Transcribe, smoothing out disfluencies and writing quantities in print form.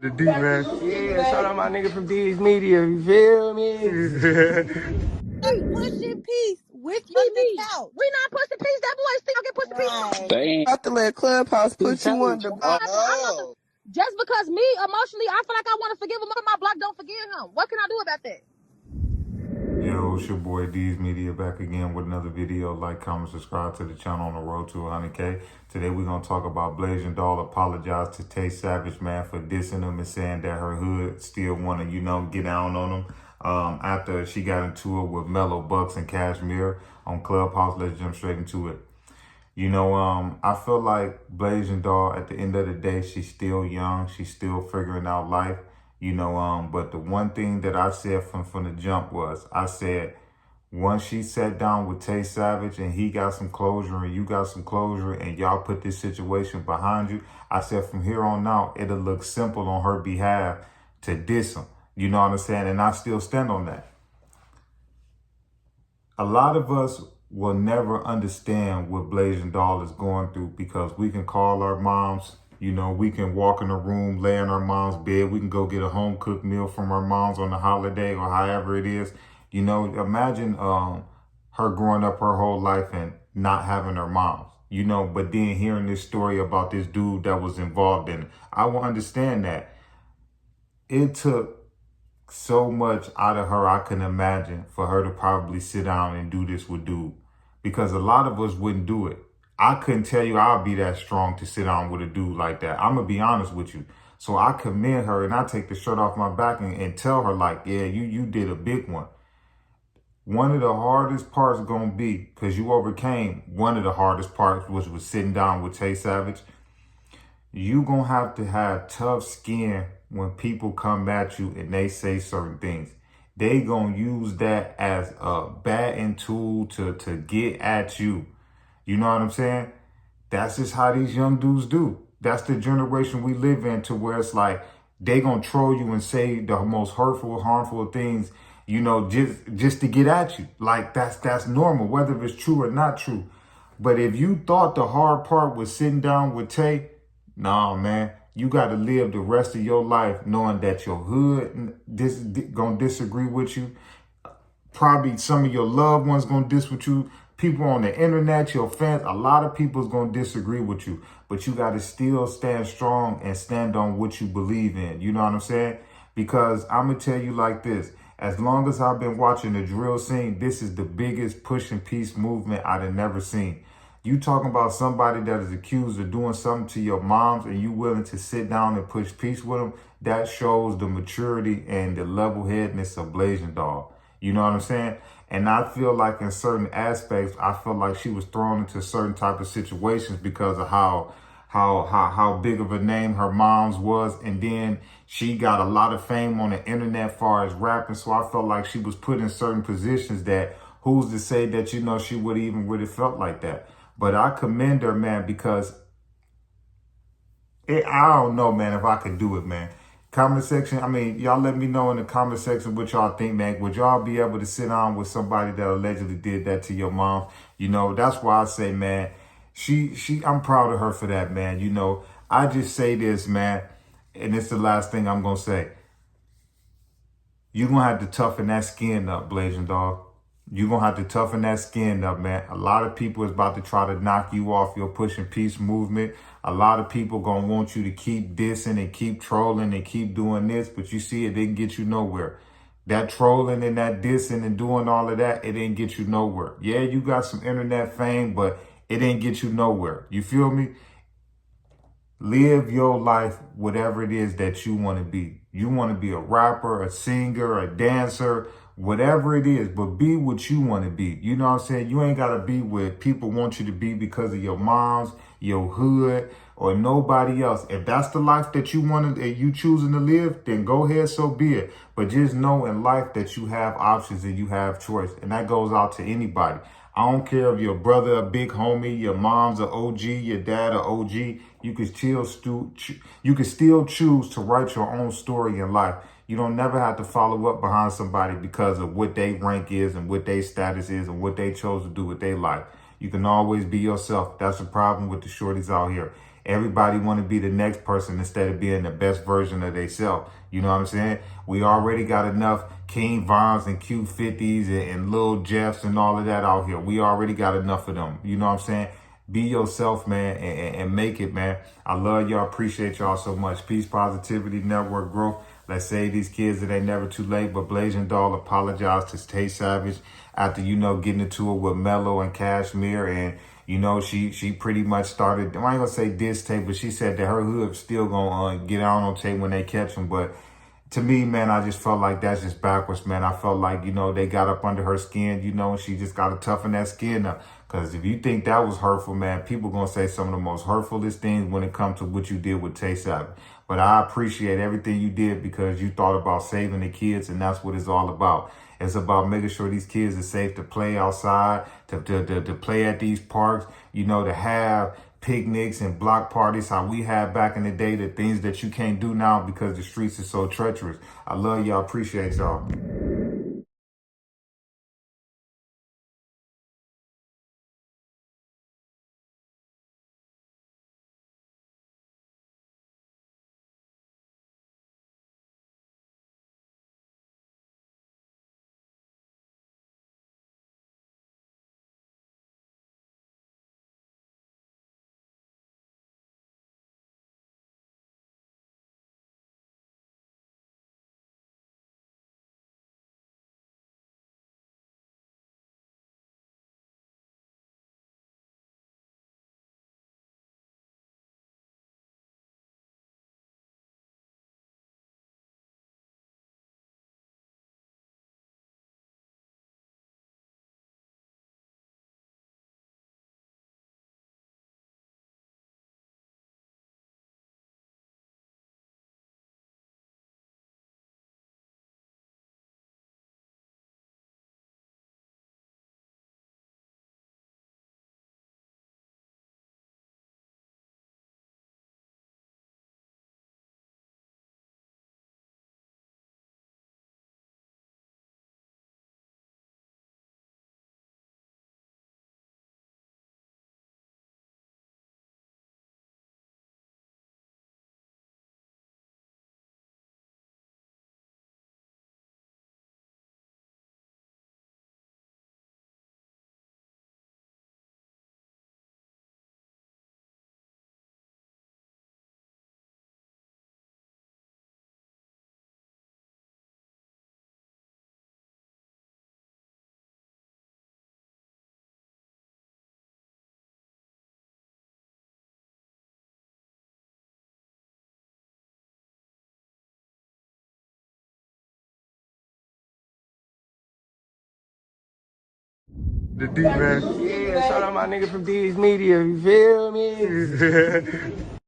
The D, man. Yeah, shout out my nigga from D's Media, you feel me? Pushing peace with me the couch. We not pushing peace. That boy still get pushed to peace. Right. About to let Clubhouse He put you changed. under. I know. Just because me emotionally, I feel like I want to forgive him, my block don't forgive him. What can I do about that? Yo, it's your boy D's Media back again with another video. Like, comment, subscribe to the channel on the road to 100K. Today we're going to talk about Blasian apologized to Tay Savage, man, for dissing him and saying that her hood still want to, get down on him. After she got into it with Mellow Bucks and Cashmere on Clubhouse. Let's jump straight into it. I feel like Blasian at the end of the day, she's still young. She's still figuring out life. But the one thing that I said from the jump was, I said, once she sat down with Tay Savage and he got some closure and you got some closure and y'all put this situation behind you, I said from here on out, it'll look simple on her behalf to diss him. You know what I'm saying? And I still stand on that. A lot of us will never understand what Blasian is going through because we can call our moms. We can walk in a room, lay in our mom's bed. We can go get a home cooked meal from our moms on the holiday or however it is. Imagine her growing up her whole life and not having her moms, but then hearing this story about this dude that was involved in it. I will understand that. It took so much out of her, I can imagine, for her to probably sit down and do this with dude. Because a lot of us wouldn't do it. I couldn't tell you I'll be that strong to sit down with a dude like that. I'm going to be honest with you. So I commend her and I take the shirt off my back and tell her like, yeah, you did a big one. One of the hardest parts going to be, because you overcame one of the hardest parts, which was sitting down with Tay Savage. You going to have tough skin when people come at you and they say certain things. They going to use that as a batting tool to get at you. You know what I'm saying? That's just how these young dudes do. That's the generation we live in, to where it's like they going to troll you and say the most hurtful, harmful things, just to get at you. Like that's normal, whether it's true or not true. But if you thought the hard part was sitting down with Tay, nah, man, you got to live the rest of your life knowing that your hood gonna disagree with you. Probably some of your loved ones gonna disagree with you. People on the internet, your fans, a lot of people's gonna disagree with you. But you got to still stand strong and stand on what you believe in. You know what I'm saying? Because I'm gonna tell you like this. As long as I've been watching the drill scene, this is the biggest push and peace movement I'd have never seen. You talking about somebody that is accused of doing something to your moms and you willing to sit down and push peace with them, that shows the maturity and the level-headedness of Blasian. You know what I'm saying? And I feel like in certain aspects, I feel like she was thrown into certain type of situations because of how big of a name her mom's was. And then she got a lot of fame on the internet as far as rapping. So I felt like she was put in certain positions that who's to say that, she would even really felt like that. But I commend her, man, because I don't know, man, if I could do it, man. Comment section, y'all let me know in the comment section what y'all think, man. Would y'all be able to sit down with somebody that allegedly did that to your mom? That's why I say, man, I'm proud of her for that, man. I just say this, man, and it's the last thing I'm going to say. You're going to have to toughen that skin up, Blasian. You're going to have to toughen that skin up, man. A lot of people is about to try to knock you off your push and peace movement. A lot of people going to want you to keep dissing and keep trolling and keep doing this. But you see, it didn't get you nowhere. That trolling and that dissing and doing all of that, it didn't get you nowhere. Yeah, you got some internet fame, but it didn't get you nowhere. You feel me? Live your life, whatever it is that you want to be. You want to be a rapper, a singer, a dancer, whatever it is, but be what you want to be. You know what I'm saying? You ain't got to be what people want you to be because of your moms, your hood, or nobody else. If that's the life that you want to, you choosing to live, then go ahead, so be it. But just know in life that you have options and you have choice. And that goes out to anybody. I don't care if your brother a big homie, your mom's a OG, your dad a OG. You can still choose to write your own story in life. You don't never have to follow up behind somebody because of what their rank is and what their status is and what they chose to do with their life. You can always be yourself. That's the problem with the shorties out here. everybody want to be the next person instead of being the best version of themselves. You know what I'm saying? We already got enough King Vons and Q50s and Lil Jeffs and all of that out here. We already got enough of them. You know what I'm saying? Be yourself, man, and make it, man. I love y'all. Appreciate y'all so much. Peace, positivity, network growth. Let's save these kids. It ain't never too late. But Blasian Doll apologized to Tay Savage after, getting into it with Mello and Cashmere. And, she pretty much started, I ain't gonna say diss tape, but she said that her hood still gonna get on tape when they catch them. But to me, man, I just felt like that's just backwards, man. I felt like, they got up under her skin, and she just got to toughen that skin up. Because if you think that was hurtful, man, people going to say some of the most hurtfulest things when it comes to what you did with Tay Savage. But I appreciate everything you did because you thought about saving the kids, and that's what it's all about. It's about making sure these kids are safe to play outside, to play at these parks, to have picnics and block parties, how we had back in the day, the things that you can't do now because the streets are so treacherous. I love y'all. Appreciate y'all. The D, man. Yeah, shout out my nigga from D's Media, you feel me?